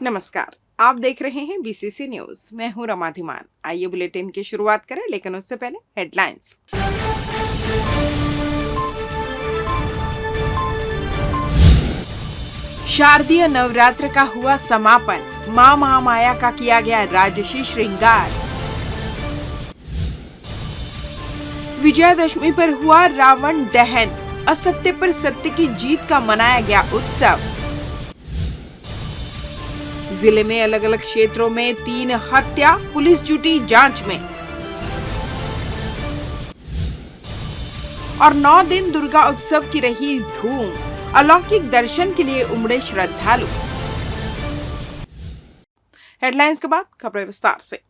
नमस्कार। आप देख रहे हैं बीसीसी न्यूज। मैं हूं रमा धीमान। आइए बुलेटिन की शुरुआत करें, लेकिन उससे पहले हेडलाइंस। शारदीय नवरात्र का हुआ समापन। मां महामाया का किया गया राजसी श्रृंगार। विजयादशमी पर हुआ रावण दहन। असत्य पर सत्य की जीत का मनाया गया उत्सव। जिले में अलग अलग क्षेत्रों में 3 हत्या, पुलिस जुटी जांच में। और 9 दिन दुर्गा उत्सव की रही धूम। अलौकिक दर्शन के लिए उमड़े श्रद्धालु। हेडलाइंस के बाद खबरें विस्तार से।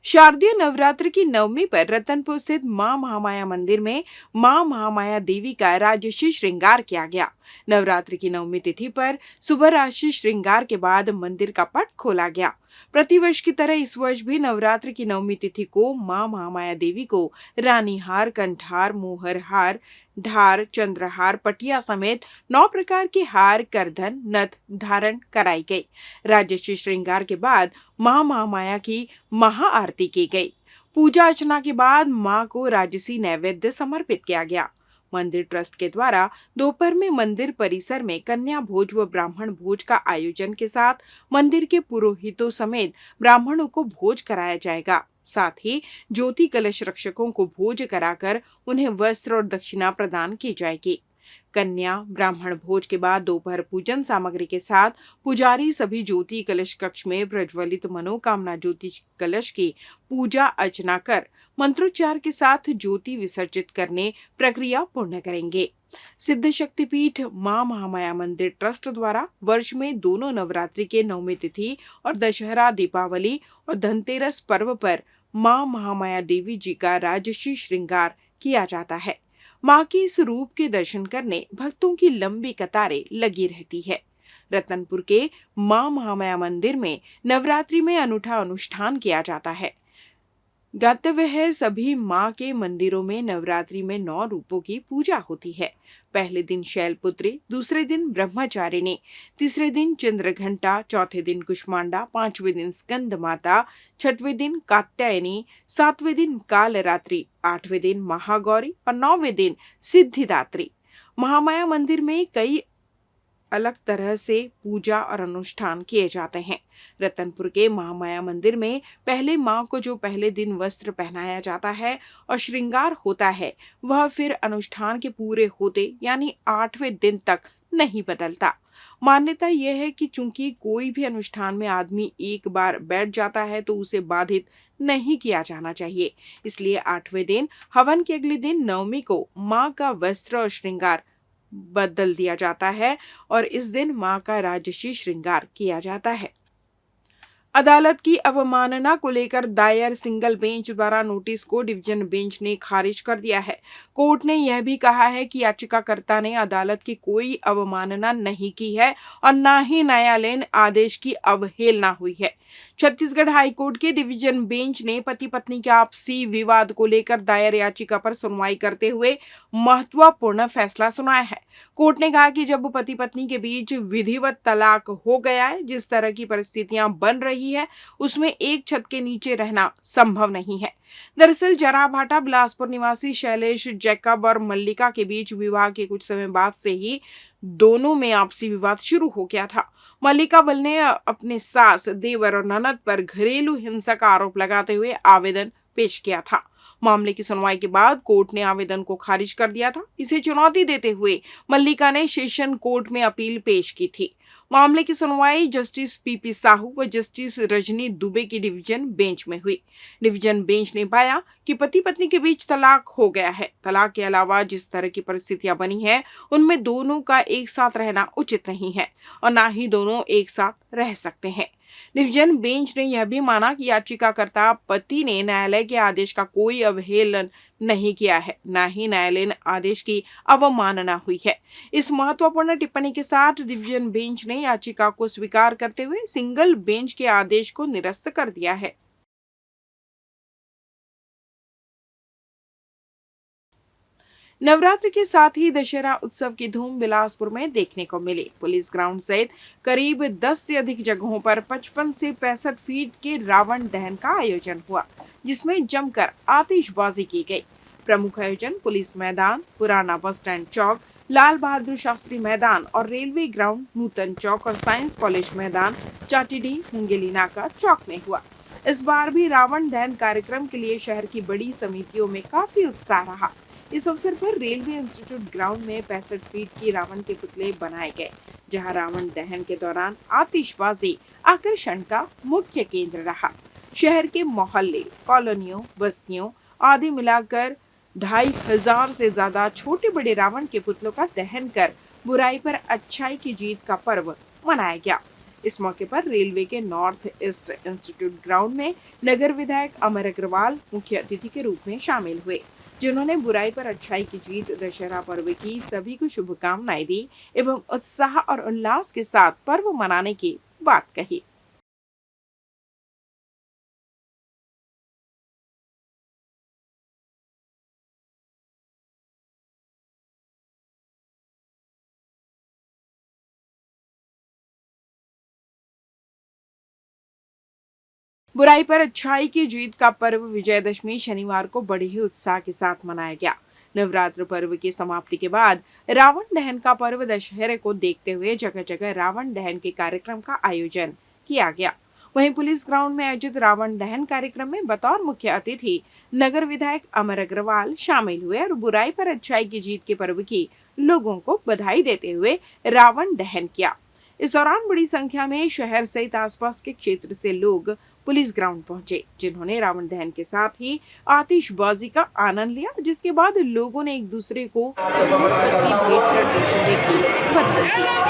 शारदीय नवरात्र की नवमी पर रतनपुर स्थित मां महामाया मंदिर में मां महामाया देवी का राजसी श्रृंगार किया गया। नवरात्र की नवमी तिथि पर सुबह राजसी श्रृंगार के बाद मंदिर का पट खोला गया। प्रतिवर्ष की तरह इस वर्ष भी नवरात्र की नवमी तिथि को मां महामाया देवी को रानी हार, कंठहार, मोहर हार, ढार, चंद्रहार, पटिया समेत 9 प्रकार के हार, करधन, नथ धारण कराई गई। राजसी श्रृंगार के बाद मां महामाया की महाआरती की गई। पूजा अर्चना के बाद मां को राजसी नैवेद्य समर्पित किया गया। मंदिर ट्रस्ट के द्वारा दोपहर में मंदिर परिसर में कन्या भोज व ब्राह्मण भोज का आयोजन के साथ मंदिर के पुरोहितों समेत ब्राह्मणों को भोज कराया जाएगा। साथ ही ज्योति कलश रक्षकों को भोज कराकर उन्हें वस्त्र और दक्षिणा प्रदान की जाएगी। कन्या ब्राह्मण भोज के बाद दोपहर पूजन सामग्री के साथ पुजारी सभी ज्योति कलश कक्ष में प्रज्वलित मनोकामना ज्योति कलश की पूजा अर्चना कर मंत्रोच्चार के साथ ज्योति विसर्जित करने प्रक्रिया पूर्ण करेंगे। सिद्ध शक्तिपीठ मां महामाया मंदिर ट्रस्ट द्वारा वर्ष में दोनों नवरात्रि के नवमी तिथि और दशहरा, दीपावली और धनतेरस पर्व पर मां महामाया देवी जी का राजसी श्रृंगार किया जाता है। मां के इस रूप के दर्शन करने भक्तों की लंबी कतारें लगी रहती है। रतनपुर के मां महामाया मंदिर में नवरात्रि में अनूठा अनुष्ठान किया जाता है। ज्ञातव्य है, सभी मां के मंदिरों में नवरात्रि में 9 रूपों की पूजा होती है। पहले दिन शैलपुत्री, दूसरे दिन ब्रह्मचारिणी, तीसरे दिन चंद्रघंटा, चौथे दिन कुष्मांडा, 5वें दिन स्कंद माता, 6वें दिन कात्यायनी, 7वें दिन कालरात्रि, 8वें दिन महागौरी और 9वें दिन सिद्धिदात्री। महामाया मंदिर में कई अलग तरह से पूजा और अनुष्ठान किए जाते हैं। रतनपुर के महामाया मंदिर में पहले मां को जो पहले दिन वस्त्र पहनाया जाता है और श्रृंगार होता है, वह फिर अनुष्ठान के पूरे होते यानी 8वें दिन तक नहीं बदलता। मान्यता यह है कि चूंकि कोई भी अनुष्ठान में आदमी एक बार बैठ जाता है तो उसे बाधित नहीं किया जाना चाहिए। इसलिए 8वें दिन हवन के अगले दिन नवमी को मां का वस्त्र और श्रृंगार बदल दिया जाता है और इस दिन मां का राजसी श्रृंगार किया जाता है। अदालत की अवमानना को लेकर दायर सिंगल बेंच द्वारा नोटिस को डिवीजन बेंच ने खारिज कर दिया है। कोर्ट ने यह भी कहा है कि याचिकाकर्ता ने अदालत की कोई अवमानना नहीं की है और न ही न्यायालयीन आदेश की अवहेलना हुई है। छत्तीसगढ़ हाईकोर्ट के डिवीजन बेंच ने पति पत्नी के आपसी विवाद को लेकर दायर याचिका पर सुनवाई करते हुए महत्वपूर्ण फैसला सुनाया है। कोर्ट ने कहा कि जब पति पत्नी के बीच विधिवत तलाक हो गया है, जिस तरह की परिस्थितियां बन रही है उसमें एक छत के नीचे रहना संभव नहीं है। दरअसल जराभाटा बिलासपुर निवासी शैलेश जैकब और मल्लिका के बीच विवाह के कुछ समय बाद से ही दोनों में आपसी विवाद शुरू हो गया था। मल्लिका बल ने अपने सास, देवर और ननद पर घरेलू हिंसा का आरोप लगाते हुए आवेदन पेश किया था। मामले की सुनवाई के बाद कोर्ट ने आवेदन को खारिज कर दिया था। इसे चुनौती देते हुए मल्लिका ने सेशन कोर्ट में अपील पेश की थी। मामले की सुनवाई जस्टिस पीपी साहू व जस्टिस रजनी दुबे की डिवीजन बेंच में हुई। डिवीजन बेंच ने पाया कि पति पत्नी के बीच तलाक हो गया है। तलाक के अलावा जिस तरह की परिस्थितियां बनी है उनमें दोनों का एक साथ रहना उचित नहीं है और न ही दोनों एक साथ रह सकते हैं। डिवीजन बेंच ने यह भी माना कि याचिकाकर्ता पति ने न्यायालय के आदेश का कोई अवहेलना नहीं किया है, न ही न्यायालयीन आदेश की अवमानना हुई है। इस महत्वपूर्ण टिप्पणी के साथ डिवीजन बेंच ने याचिका को स्वीकार करते हुए सिंगल बेंच के आदेश को निरस्त कर दिया है। नवरात्र के साथ ही दशहरा उत्सव की धूम बिलासपुर में देखने को मिली। पुलिस ग्राउंड सहित करीब 10 से अधिक जगहों पर 55 से 65 फीट के रावण दहन का आयोजन हुआ, जिसमें जमकर आतिशबाजी की गई। प्रमुख आयोजन पुलिस मैदान, पुराना बस स्टैंड चौक, लाल बहादुर शास्त्री मैदान और रेलवे ग्राउंड, नूतन चौक और साइंस कॉलेज मैदान, चाटीडी, मुंगेली नाका चौक में हुआ। इस बार भी रावण दहन कार्यक्रम के लिए शहर की बड़ी समितियों में काफी उत्साह रहा। इस अवसर पर रेलवे इंस्टीट्यूट ग्राउंड में 65 फीट की रावण के पुतले बनाए गए, जहां रावण दहन के दौरान आतिशबाजी आकर्षण का मुख्य केंद्र रहा। शहर के मोहल्ले, कॉलोनियों, बस्तियों आदि मिलाकर 2500 से ज्यादा छोटे बड़े रावण के पुतलों का दहन कर बुराई पर अच्छाई की जीत का पर्व मनाया गया। इस मौके पर रेलवे के नॉर्थ ईस्ट इंस्टीट्यूट ग्राउंड में नगर विधायक अमर अग्रवाल मुख्य अतिथि के रूप में शामिल हुए, जिन्होंने बुराई पर अच्छाई की जीत दशहरा पर्व की सभी को शुभकामनाएं दी एवं उत्साह और उल्लास के साथ पर्व मनाने की बात कही। बुराई पर अच्छाई की जीत का पर्व विजयदशमी शनिवार को बड़े ही उत्साह के साथ मनाया गया। नवरात्र पर्व की समाप्ति के बाद रावण दहन का पर्व दशहरे को देखते हुए जगह जगह रावण दहन के कार्यक्रम का आयोजन किया गया। वहीं पुलिस ग्राउंड में आयोजित रावण दहन कार्यक्रम में बतौर मुख्य अतिथि नगर विधायक अमर अग्रवाल शामिल हुए और बुराई पर अच्छाई की जीत के पर्व की लोगों को बधाई देते हुए रावण दहन किया। इस दौरान बड़ी संख्या में शहर सहित आसपास के क्षेत्र से लोग पुलिस ग्राउंड पहुंचे, जिन्होंने रावण दहन के साथ ही आतिशबाजी का आनंद लिया, जिसके बाद लोगों ने एक दूसरे को मोमबत्ती भेंट कर दशहरे की बधाई दी।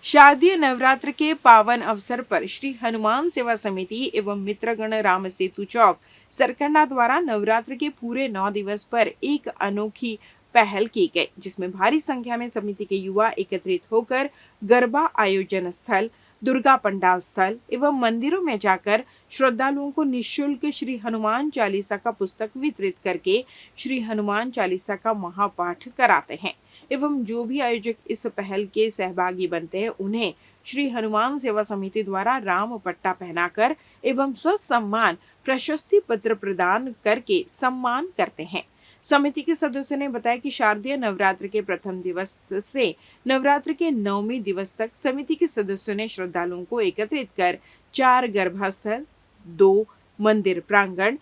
शारदीय नवरात्र के पावन अवसर पर श्री हनुमान सेवा समिति एवं मित्रगण राम सेतु चौक सरकंडा द्वारा नवरात्र के पूरे 9 दिवस पर एक अनोखी पहल की गई, जिसमें भारी संख्या में समिति के युवा एकत्रित होकर गरबा आयोजन स्थल, दुर्गा पंडाल स्थल एवं मंदिरों में जाकर श्रद्धालुओं को निःशुल्क श्री हनुमान चालीसा का पुस्तक वितरित करके श्री हनुमान चालीसा का महापाठ कराते हैं एवं जो भी आयोजक इस पहल के सहभागी बनते हैं उन्हें श्री हनुमान सेवा समिति द्वारा राम पट्टा पहनाकर एवं ससम्मान प्रशस्ति पत्र प्रदान करके सम्मान करते हैं। समिति के सदस्यों ने बताया कि शारदीय नवरात्र के प्रथम दिवस से नवरात्र के 9वें दिवस तक समिति के सदस्यों ने श्रद्धालुओं को एकत्रित कर 4 गर्भास्थल, 2 मंदिर प्रांगण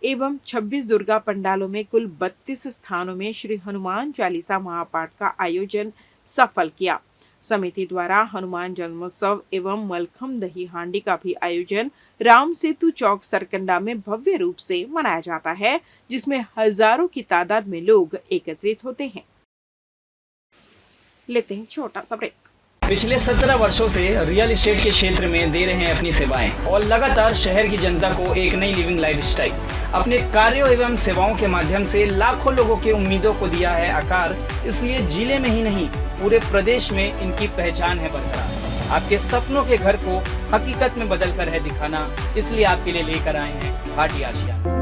एवं 26 दुर्गा पंडालों में कुल 32 स्थानों में श्री हनुमान चालीसा महापाठ का आयोजन सफल किया। समिति द्वारा हनुमान जन्मोत्सव एवं मलखम दही हांडी का भी आयोजन राम सेतु चौक सरकंडा में भव्य रूप से मनाया जाता है, जिसमें हजारों की तादाद में लोग एकत्रित होते हैं। लेते हैं छोटा सा ब्रेक। पिछले 17 वर्षों से रियल एस्टेट के क्षेत्र में दे रहे हैं अपनी सेवाएं और लगातार शहर की जनता को एक नई लिविंग लाइफस्टाइल। अपने कार्यों एवं सेवाओं के माध्यम से लाखों लोगों की उम्मीदों को दिया है आकार। इसलिए जिले में ही नहीं पूरे प्रदेश में इनकी पहचान है बरकरार। आपके सपनों के घर को हकीकत में बदल कर है दिखाना, इसलिए आपके लिए लेकर आए हैं भाटी आशियाना।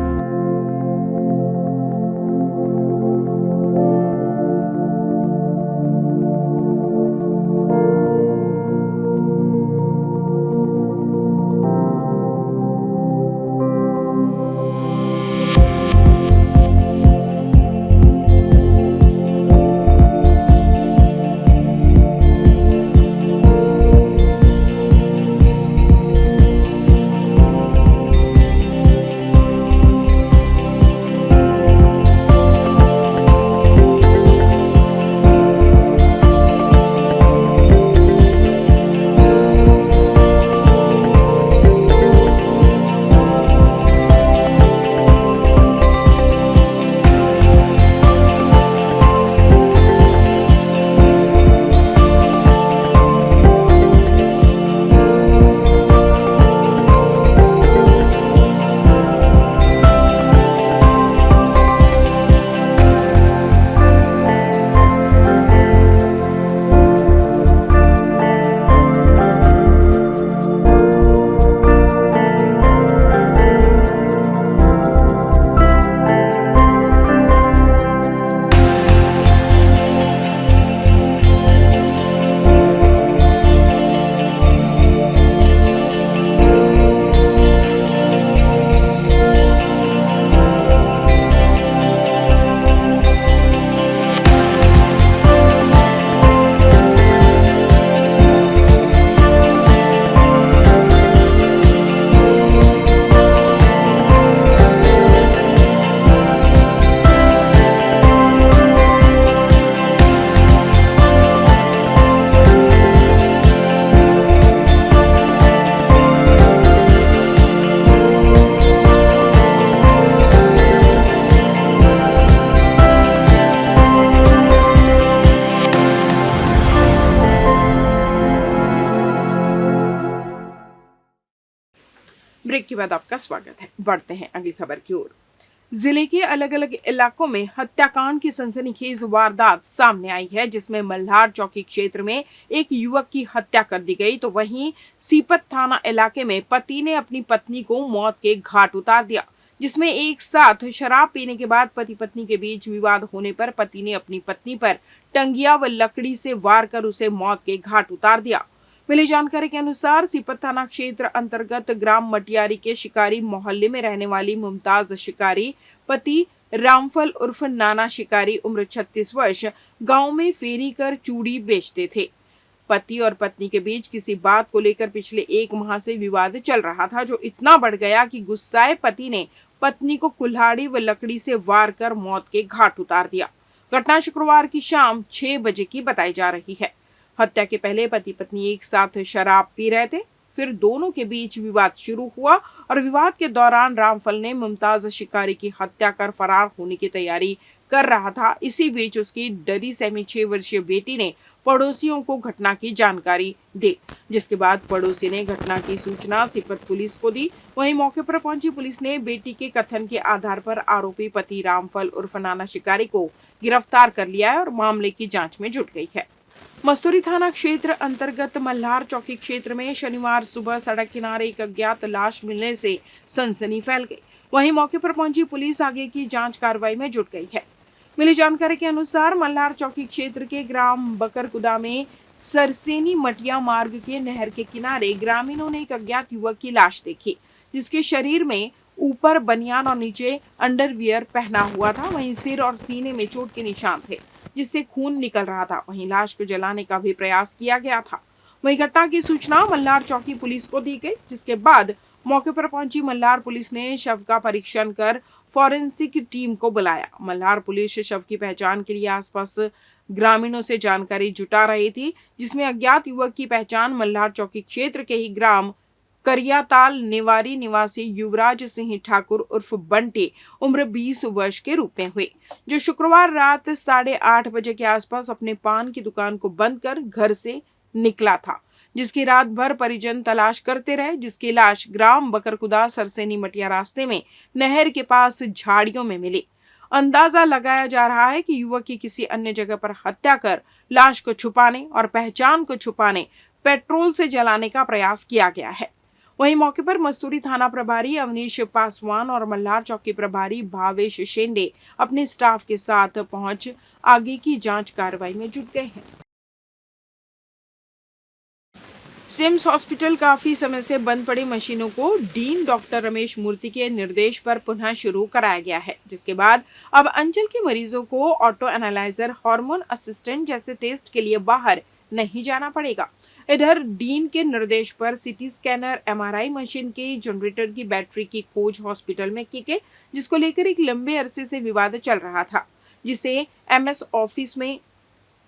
ब्रेक के बाद आपका स्वागत है। बढ़ते हैं अगली खबर की ओर। जिले के अलग अलग इलाकों में हत्याकांड की सनसनीखेज वारदात सामने आई है, जिसमें मल्हार चौकी क्षेत्र में एक युवक की हत्या कर दी गई, तो वहीं सीपत थाना इलाके में पति ने अपनी पत्नी को मौत के घाट उतार दिया, जिसमें एक साथ शराब पीने के बाद पति पत्नी के बीच विवाद होने पर पति ने अपनी पत्नी पर टंगिया व लकड़ी से वार कर उसे मौत के घाट उतार दिया। मिली जानकारी के अनुसार सीपत थाना क्षेत्र अंतर्गत ग्राम मटियारी के शिकारी मोहल्ले में रहने वाली मुमताज शिकारी पति रामफल उर्फ नाना शिकारी उम्र 36 वर्ष गांव में फेरी कर चूड़ी बेचते थे। पति और पत्नी के बीच किसी बात को लेकर पिछले 1 माह से विवाद चल रहा था, जो इतना बढ़ गया कि गुस्साए पति ने पत्नी को कुल्हाड़ी व लकड़ी से वार कर मौत के घाट उतार दिया। घटना शुक्रवार की शाम 6 बजे की बताई जा रही है। हत्या के पहले पति पत्नी एक साथ शराब पी रहे थे, फिर दोनों के बीच विवाद शुरू हुआ और विवाद के दौरान रामफल ने मुमताज शिकारी की हत्या कर फरार होने की तैयारी कर रहा था। इसी बीच उसकी डरी सहमी 6 वर्षीय बेटी ने पड़ोसियों को घटना की जानकारी दी, जिसके बाद पड़ोसी ने घटना की सूचना सीपत पुलिस को दी। वहीं मौके पर पहुंची पुलिस ने बेटी के कथन के आधार पर आरोपी पति रामफल उर्फ नाना शिकारी को गिरफ्तार कर लिया है और मामले की जांच में जुट गई है। मस्तूरी थाना क्षेत्र अंतर्गत मल्हार चौकी क्षेत्र में शनिवार सुबह सड़क किनारे एक अज्ञात लाश मिलने से सनसनी फैल गई। वहीं मौके पर पहुंची पुलिस आगे की जांच कार्रवाई में जुट गई है। मिली जानकारी के अनुसार मल्हार चौकी क्षेत्र के ग्राम बकरकुदा में सरसेनी मटिया मार्ग के नहर के किनारे ग्रामीणों ने एक अज्ञात युवक की लाश देखी, जिसके शरीर में ऊपर बनियान और नीचे अंडरवियर पहना हुआ था। वहीं सिर और सीने में चोट के निशान थे, जिससे खून निकल रहा था। वहीं लाश को जलाने का भी प्रयास किया गया था। वहीं घटना की सूचना मल्हार चौकी पुलिस को दी गई, जिसके बाद मौके पर पहुंची मल्हार पुलिस ने शव का परीक्षण कर फॉरेंसिक टीम को बुलाया। मल्हार पुलिस शव की पहचान के लिए आसपास ग्रामीणों से जानकारी जुटा रही थी, जिसमें अज्ञात युवक की पहचान मल्हार चौकी क्षेत्र के ही ग्राम करियाताल निवारी निवासी युवराज सिंह ठाकुर उर्फ बंटी उम्र 20 वर्ष के रूप में हुई, जो शुक्रवार रात 8:30 बजे के आसपास अपने पान की दुकान को बंद कर घर से निकला था, जिसकी रात भर परिजन तलाश करते रहे, जिसकी लाश ग्राम बकरकुदा सरसेनी मटिया रास्ते में नहर के पास झाड़ियों में मिली। अंदाजा लगाया जा रहा है कि युवक की किसी अन्य जगह पर हत्या कर लाश को छुपाने और पहचान को छुपाने पेट्रोल से जलाने का प्रयास किया गया है। वहीं मौके पर मस्तूरी थाना प्रभारी अवनीश पासवान और मल्हार चौकी प्रभारी भावेश शेंडे अपने स्टाफ के साथ पहुंच आगे की जांच कार्रवाई में जुट गए हैं। सिम्स हॉस्पिटल काफी समय से बंद पड़ी मशीनों को डीन डॉक्टर रमेश मूर्ति के निर्देश पर पुनः शुरू कराया गया है, जिसके बाद अब अंचल के मरीजों को ऑटो एनालाइजर, हार्मोन असिस्टेंट जैसे टेस्ट के लिए बाहर नहीं जाना पड़ेगा। इधर डीन के निर्देश पर सीटी स्कैनर, एमआरआई मशीन के जनरेटर की बैटरी की खोज हॉस्पिटल में की गई, जिसको लेकर एक लंबे अरसे से विवाद चल रहा था, जिसे एमएस ऑफिस में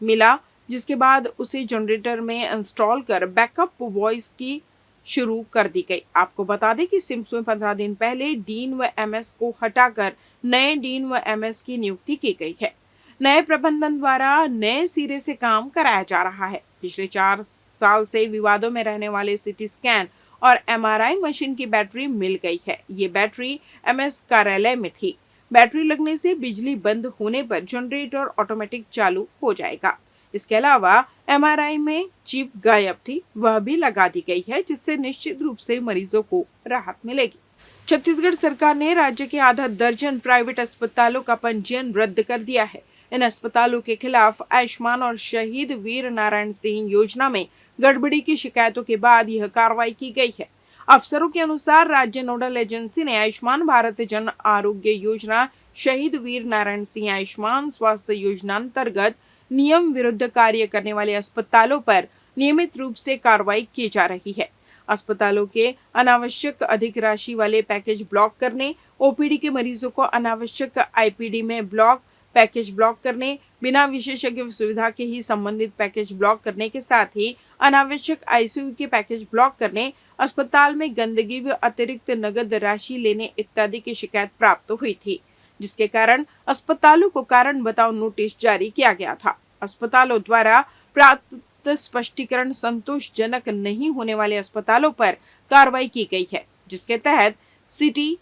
मिला, जिसके बाद उसे जनरेटर में इंस्टॉल कर बैकअप वॉइस की शुरू कर दी गई। आपको बता दें कि सिम्स में 15 दिन पहले डीन व एमएस को हटाकर नए डीन व एमएस की नियुक्ति की गई है। नए प्रबंधन द्वारा नए सिरे से काम कराया जा रहा है। पिछले 4 साल से विवादों में रहने वाले सीटी स्कैन और एमआरआई मशीन की बैटरी मिल गई है। ये बैटरी एमएस कार्यालय में थी। बैटरी लगने से बिजली बंद होने पर जनरेटर ऑटोमेटिक चालू हो जाएगा। इसके अलावा एमआरआई में चिप गायब थी, वह भी लगा दी गई है, जिससे निश्चित रूप से मरीजों को राहत मिलेगी। छत्तीसगढ़ सरकार ने राज्य के आधा दर्जन प्राइवेट अस्पतालों का पंजीयन रद्द कर दिया है। इन अस्पतालों के खिलाफ आयुष्मान और शहीद वीर नारायण सिंह योजना में गड़बड़ी की शिकायतों के बाद यह कार्रवाई की गई है। अफसरों के अनुसार राज्य नोडल एजेंसी ने आयुष्मान भारत जन आरोग्य योजना, शहीद वीर नारायण सिंह आयुष्मान स्वास्थ्य योजना अंतर्गत नियम विरुद्ध कार्य करने वाले अस्पतालों पर नियमित रूप से कार्रवाई की जा रही है। अस्पतालों के अनावश्यक अधिक राशि वाले पैकेज ब्लॉक करने, ओपीडी के मरीजों को अनावश्यक आईपीडी में ब्लॉक पैकेज ब्लॉक करने, बिना विशेषज्ञ सुविधा के ही संबंधित पैकेज ब्लॉक करने के साथ ही अनावश्यक आईसीयू के पैकेज ब्लॉक करने, अस्पताल में गंदगी व अतिरिक्त नगद राशि लेने इत्यादि की शिकायत प्राप्त हुई थी, जिसके कारण अस्पतालों को कारण बताओ नोटिस जारी किया गया था। अस्पतालों द्वारा प्राप्त स्पष्टीकरण संतोषजनक नहीं होने वाले अस्पतालों पर कार्रवाई की गई है, जिसके तहत सिटी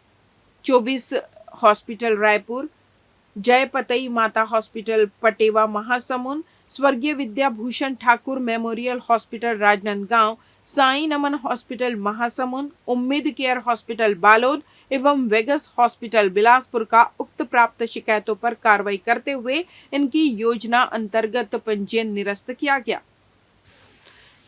24 हॉस्पिटल रायपुर, जयपतई माता हॉस्पिटल पटेवा महासमुंद, स्वर्गीय विद्याभूषण ठाकुर मेमोरियल हॉस्पिटल राजनांदगांव, साई नमन हॉस्पिटल महासमुंद, उम्मीद केयर हॉस्पिटल बालोद एवं वेगस हॉस्पिटल बिलासपुर का उक्त प्राप्त शिकायतों पर कार्रवाई करते हुए इनकी योजना अंतर्गत पंजीयन निरस्त किया गया।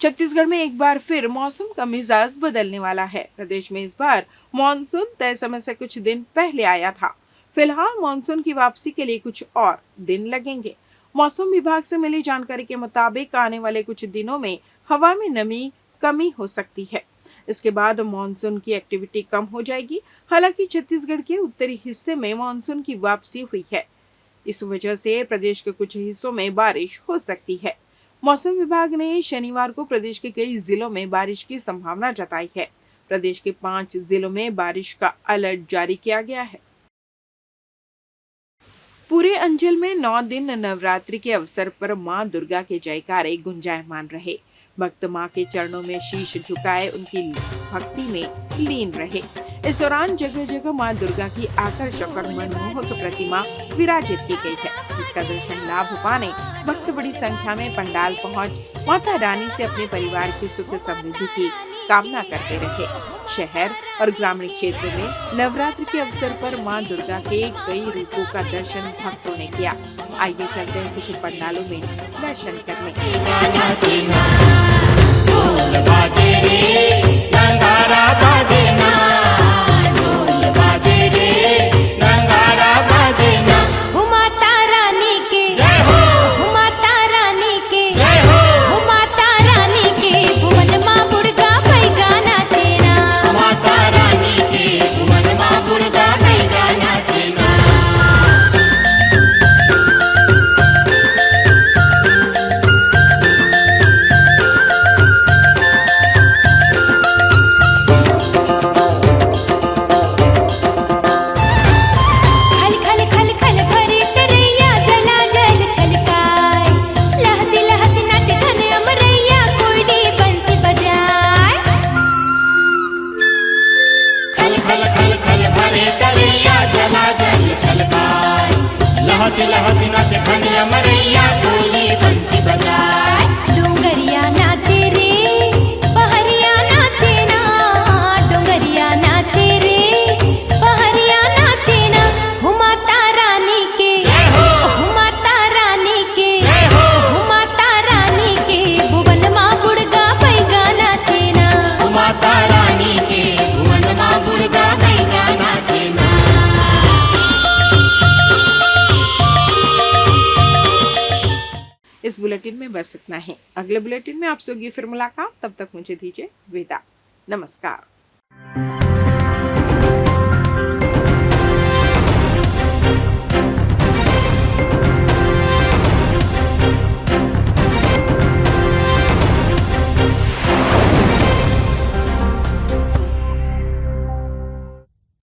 छत्तीसगढ़ में एक बार फिर मौसम का मिजाज बदलने वाला है। प्रदेश में इस बार मानसून तय समय से कुछ दिन पहले आया था। फिलहाल मानसून की वापसी के लिए कुछ और दिन लगेंगे। मौसम विभाग से मिली जानकारी के मुताबिक आने वाले कुछ दिनों में हवा में नमी कमी हो सकती है। इसके बाद मानसून की एक्टिविटी कम हो जाएगी। हालांकि छत्तीसगढ़ के उत्तरी हिस्से में मानसून की वापसी हुई है। इस वजह से प्रदेश के कुछ हिस्सों में बारिश हो सकती है। मौसम विभाग ने शनिवार को प्रदेश के कई जिलों में बारिश की संभावना जताई है। प्रदेश के 5 जिलों में बारिश का अलर्ट जारी किया गया है। पूरे अंचल में 9 दिन नवरात्रि के अवसर पर मां दुर्गा के जयकारे गुंजायमान रहे। भक्त मां के चरणों में शीश झुकाए उनकी भक्ति में लीन रहे। इस दौरान जगह जगह मां दुर्गा की आकर्षक और मनमोहक प्रतिमा विराजित की गई है, जिसका दर्शन लाभ पाने भक्त बड़ी संख्या में पंडाल पहुंच माता रानी से अपने परिवार की सुख समृद्धि की कामना करते रहे। शहर और ग्रामीण क्षेत्र में नवरात्र के अवसर पर मां दुर्गा के कई रूपों का दर्शन भक्तों ने किया। आइए चलते हैं कुछ पंडालों में दर्शन करने। लहसी नाचे खनिया मरैया कोली बंसी बजाए डोंगरिया नाचे रे पहरिया नाचे ना डोंगरिया नाचे रे पहरिया नाचे ना हो माता रानी के भुवन माँ बुड़गा बैगा नाचे ना माता रानी के भुवन माँ बुर्गा गैया नाचे ना। इस बुलेटिन में बस इतना ही। अगले बुलेटिन में आपसे होगी फिर मुलाकात, तब तक मुझे दीजिए विदा। नमस्कार।